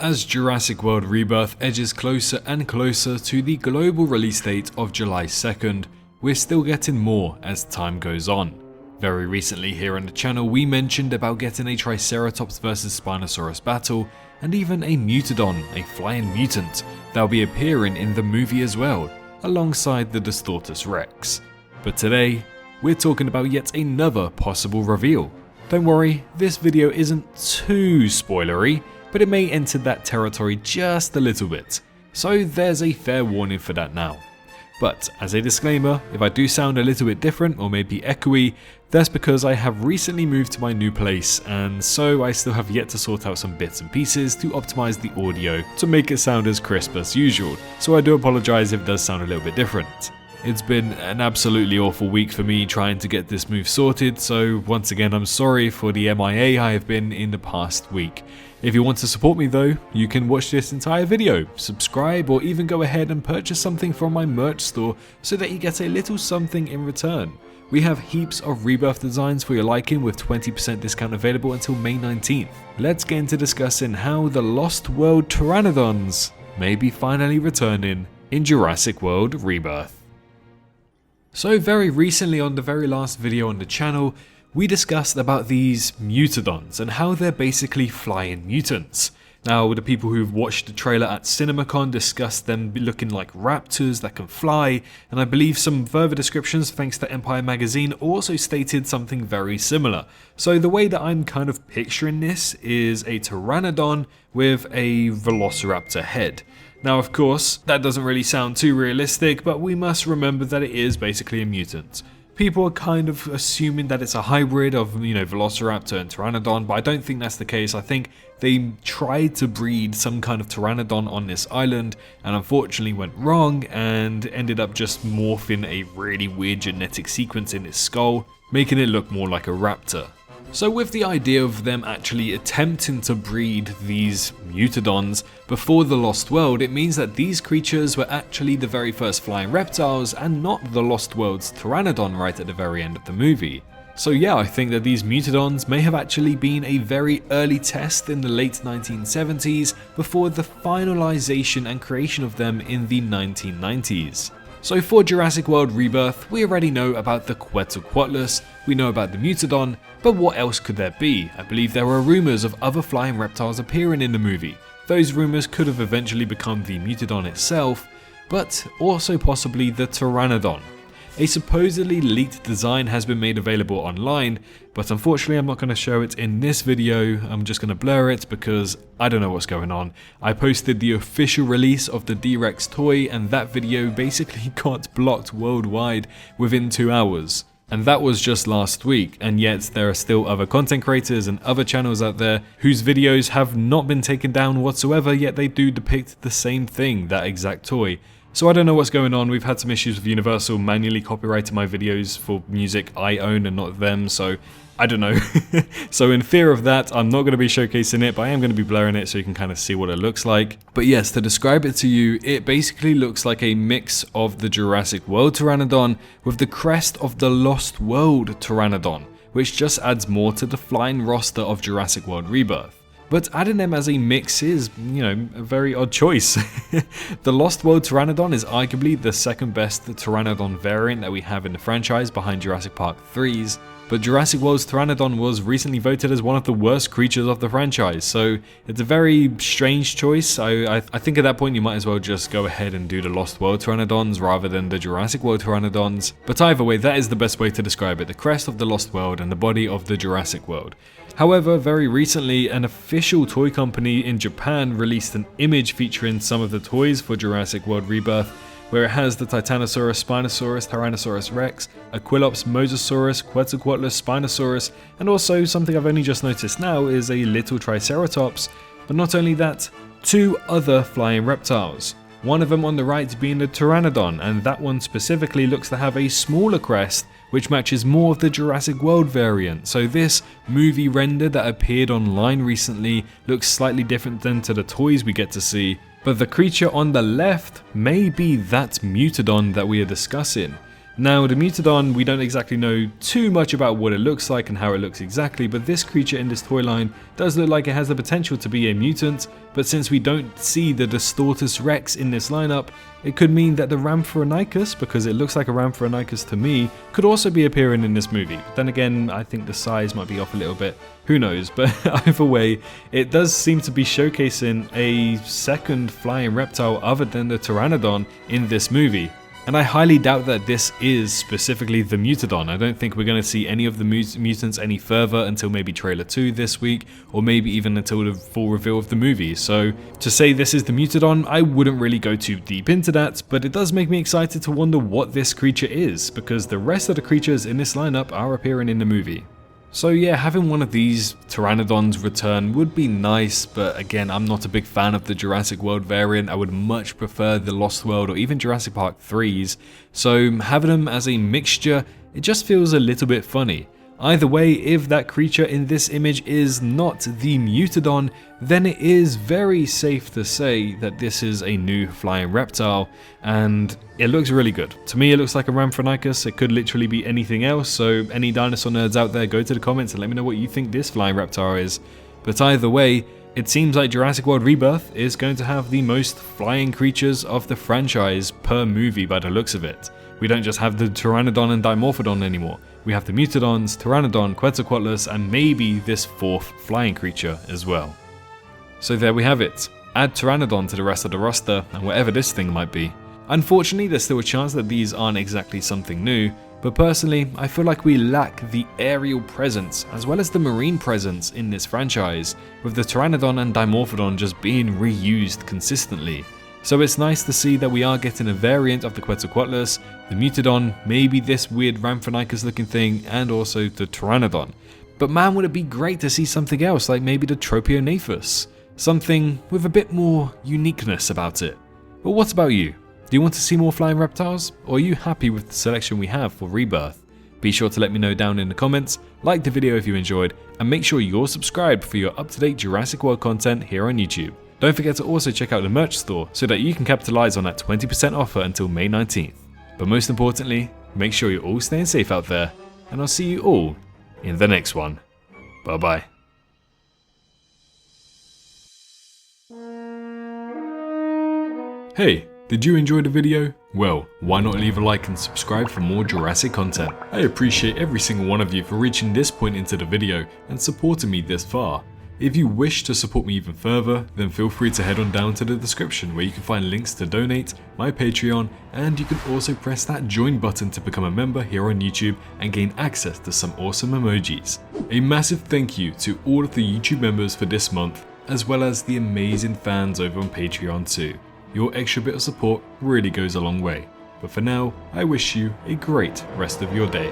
As Jurassic World Rebirth edges closer and closer to the global release date of July 2nd, we're still getting more as time goes on. Very recently here on the channel we mentioned about getting a Triceratops vs Spinosaurus battle, and even a Mutodon, a flying mutant, that'll be appearing in the movie as well, alongside the Distortus Rex. But today, we're talking about yet another possible reveal. Don't worry, this video isn't too spoilery, but it may enter that territory just a little bit, so there's a fair warning for that now. But as a disclaimer, if I do sound a little bit different or maybe echoey, that's because I have recently moved to my new place, and so I still have yet to sort out some bits and pieces to optimize the audio to make it sound as crisp as usual, so I do apologize if it does sound a little bit different. It's been an absolutely awful week for me trying to get this move sorted, so once again I'm sorry for the MIA I have been in the past week. If you want to support me though, you can watch this entire video, subscribe, or even go ahead and purchase something from my merch store so that you get a little something in return. We have heaps of Rebirth designs for your liking with 20% discount available until May 19th. Let's get into discussing how the Lost World Pteranodons may be finally returning in Jurassic World Rebirth. So very recently on the very last video on the channel, we discussed about these Mutodons and how they're basically flying mutants. Now, the people who've watched the trailer at CinemaCon discussed them looking like raptors that can fly, and I believe some further descriptions thanks to Empire magazine also stated something very similar. So the way that I'm kind of picturing this is a Pteranodon with a Velociraptor head. Now of course, that doesn't really sound too realistic, but we must remember that it is basically a mutant. People are kind of assuming that it's a hybrid of, Velociraptor and Pteranodon, but I don't think that's the case. I think they tried to breed some kind of Pteranodon on this island and unfortunately went wrong and ended up just morphing a really weird genetic sequence in its skull, making it look more like a raptor. So with the idea of them actually attempting to breed these Mutodons before the Lost World, it means that these creatures were actually the very first flying reptiles and not the Lost World's Pteranodon right at the very end of the movie. So yeah, I think that these Mutodons may have actually been a very early test in the late 1970s before the finalization and creation of them in the 1990s. So for Jurassic World Rebirth, we already know about the Quetzalcoatlus, we know about the Mutodon, but what else could there be? I believe there were rumours of other flying reptiles appearing in the movie. Those rumours could have eventually become the Mutodon itself, but also possibly the Pteranodon. A supposedly leaked design has been made available online, but unfortunately I'm not going to show it in this video. I'm just going to blur it because I don't know what's going on. I posted the official release of the W.Rex toy and that video basically got blocked worldwide within 2 hours. And that was just last week, and yet there are still other content creators and other channels out there whose videos have not been taken down whatsoever, yet they do depict the same thing, that exact toy. So I don't know what's going on. We've had some issues with Universal manually copyrighting my videos for music I own and not them, so I don't know. So in fear of that, I'm not going to be showcasing it, but I am going to be blurring it so you can kind of see what it looks like. But yes, to describe it to you, it basically looks like a mix of the Jurassic World Pteranodon with the crest of the Lost World Pteranodon, which just adds more to the flying roster of Jurassic World Rebirth. But adding them as a mix is, a very odd choice. The Lost World Pteranodon is arguably the second best Pteranodon variant that we have in the franchise behind Jurassic Park 3's, but Jurassic World's Pteranodon was recently voted as one of the worst creatures of the franchise, so it's a very strange choice. I think at that point you might as well just go ahead and do the Lost World Pteranodons rather than the Jurassic World Pteranodons, but either way that is the best way to describe it, the crest of the Lost World and the body of the Jurassic World. However, very recently, an official toy company in Japan released an image featuring some of the toys for Jurassic World Rebirth, where it has the Titanosaurus, Spinosaurus, Tyrannosaurus Rex, Aquilops, Mosasaurus, Quetzalcoatlus, Spinosaurus, and also something I've only just noticed now is a little Triceratops, but not only that, 2 other flying reptiles. One of them on the right being the Pteranodon, and that one specifically looks to have a smaller crest, which matches more of the Jurassic World variant. So this movie render that appeared online recently looks slightly different than to the toys we get to see, but the creature on the left may be that Mutodon that we are discussing. Now, the Pteranodon, we don't exactly know too much about what it looks like and how it looks exactly, but this creature in this toy line does look like it has the potential to be a mutant, but since we don't see the W.Rex in this lineup, it could mean that the Rhamphorhynchus, because it looks like a Rhamphorhynchus to me, could also be appearing in this movie. But then again, I think the size might be off a little bit, who knows, but either way, it does seem to be showcasing a second flying reptile other than the Pteranodon in this movie. And I highly doubt that this is specifically the Pteranodon. I don't think we're going to see any of the mutants any further until maybe trailer 2 this week, or maybe even until the full reveal of the movie. So to say this is the Pteranodon, I wouldn't really go too deep into that, but it does make me excited to wonder what this creature is, because the rest of the creatures in this lineup are appearing in the movie. So yeah, having one of these Pteranodons return would be nice, but again, I'm not a big fan of the Jurassic World variant. I would much prefer the Lost World or even Jurassic Park 3s, so having them as a mixture, it just feels a little bit funny. Either way, if that creature in this image is not the Pteranodon, then it is very safe to say that this is a new flying reptile, and it looks really good. To me, it looks like a Rhamphorhynchus. It could literally be anything else, so any dinosaur nerds out there, go to the comments and let me know what you think this flying reptile is. But either way, it seems like Jurassic World Rebirth is going to have the most flying creatures of the franchise per movie by the looks of it. We don't just have the Pteranodon and Dimorphodon anymore. We have the Mutodons, Pteranodon, Quetzalcoatlus, and maybe this fourth flying creature as well. So there we have it. Add Pteranodon to the rest of the roster, and whatever this thing might be. Unfortunately, there's still a chance that these aren't exactly something new, but personally, I feel like we lack the aerial presence, as well as the marine presence in this franchise, with the Pteranodon and Dimorphodon just being reused consistently. So it's nice to see that we are getting a variant of the Quetzalcoatlus, the Mutodon, maybe this weird Rhamphorhynchus looking thing, and also the Pteranodon. But man, would it be great to see something else, like maybe the Tropionaphus? Something with a bit more uniqueness about it. But what about you? Do you want to see more flying reptiles? Or are you happy with the selection we have for Rebirth? Be sure to let me know down in the comments, like the video if you enjoyed, and make sure you're subscribed for your up-to-date Jurassic World content here on YouTube. Don't forget to also check out the merch store so that you can capitalize on that 20% offer until May 19th. But most importantly, make sure you're all staying safe out there, and I'll see you all in the next one. Bye bye. Hey, did you enjoy the video? Well, why not leave a like and subscribe for more Jurassic content? I appreciate every single one of you for reaching this point into the video and supporting me this far. If you wish to support me even further, then feel free to head on down to the description where you can find links to donate, my Patreon, and you can also press that join button to become a member here on YouTube and gain access to some awesome emojis. A massive thank you to all of the YouTube members for this month, as well as the amazing fans over on Patreon too. Your extra bit of support really goes a long way. But for now, I wish you a great rest of your day.